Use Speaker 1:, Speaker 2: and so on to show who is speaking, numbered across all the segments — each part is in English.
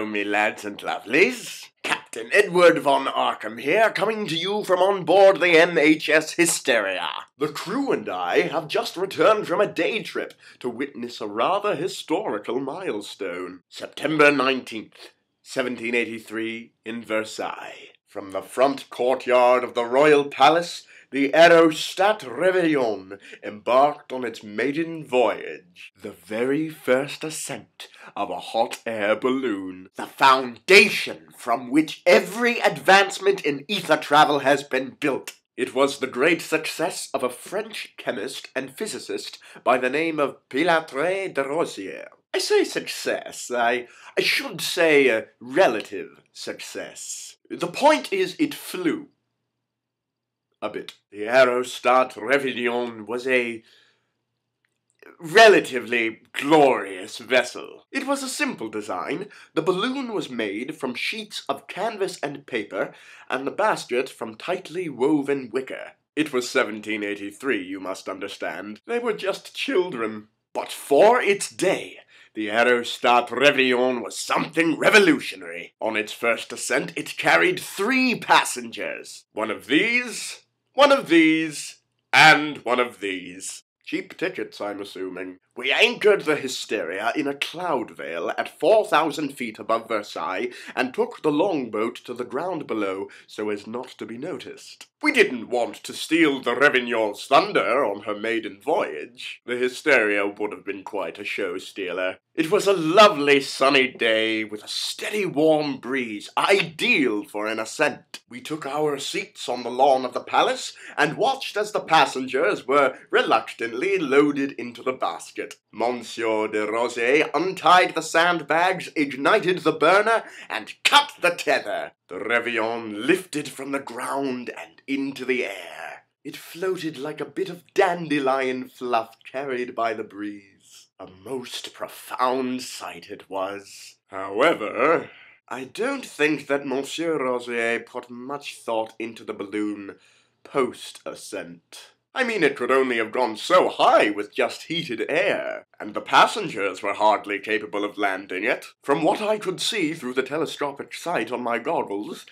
Speaker 1: Hello, me lads and lovelies. Captain Edward von Arkham here, coming to you from on board the MHS Hysteria. The crew and I have just returned from a day trip to witness a rather historical milestone. September 19th, 1783, in Versailles. From the front courtyard of the royal palace, the Aerostat Réveillon embarked on its maiden voyage, the very first ascent of a hot air balloon, the foundation from which every advancement in ether travel has been built. It was the great success of a French chemist and physicist by the name of Pilatre de Rosière. I say success, I should say relative success. The point is, it flew. A bit. The Aerostat Réveillon was a relatively glorious vessel. It was a simple design. The balloon was made from sheets of canvas and paper, and the basket from tightly woven wicker. It was 1783, you must understand. They were just children. But for its day, the Aerostat Réveillon was something revolutionary. On its first ascent, it carried 3 passengers. One of these, and one of these. Cheap tickets, I'm assuming. We anchored the Hysteria in a cloud veil at 4,000 feet above Versailles and took the longboat to the ground below so as not to be noticed. We didn't want to steal the Réveillon's thunder on her maiden voyage. The Hysteria would have been quite a show stealer. It was a lovely sunny day with a steady warm breeze, ideal for an ascent. We took our seats on the lawn of the palace and watched as the passengers were reluctantly loaded into the basket. Monsieur de Rosière untied the sandbags, ignited the burner, and cut the tether. The Réveillon lifted from the ground and into the air. It floated like a bit of dandelion fluff carried by the breeze. A most profound sight it was. However, I don't think that Monsieur Rosière put much thought into the balloon post-ascent. I mean, it could only have gone so high with just heated air, and the passengers were hardly capable of landing it. From what I could see through the telescopic sight on my goggles,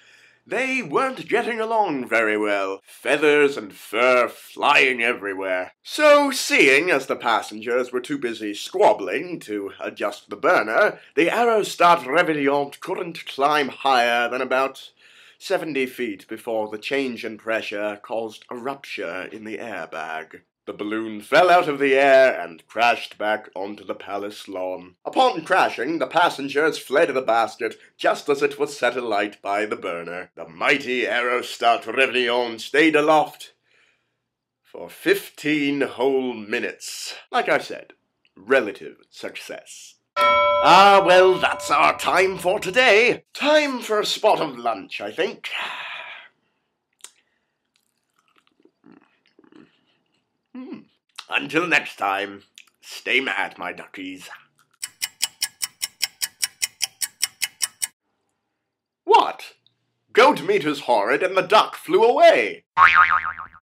Speaker 1: they weren't getting along very well, feathers and fur flying everywhere. So, seeing as the passengers were too busy squabbling to adjust the burner, the Aerostat Réveillon couldn't climb higher than about 70 feet before the change in pressure caused a rupture in the airbag. The balloon fell out of the air and crashed back onto the palace lawn. Upon crashing, the passengers fled the basket just as it was set alight by the burner. The mighty Aerostat Réveillon stayed aloft for 15 whole minutes. Like I said, relative success. Ah, well, that's our time for today. Time for a spot of lunch, I think. Until next time, stay mad, my duckies. What? Goat meat is horrid and the duck flew away.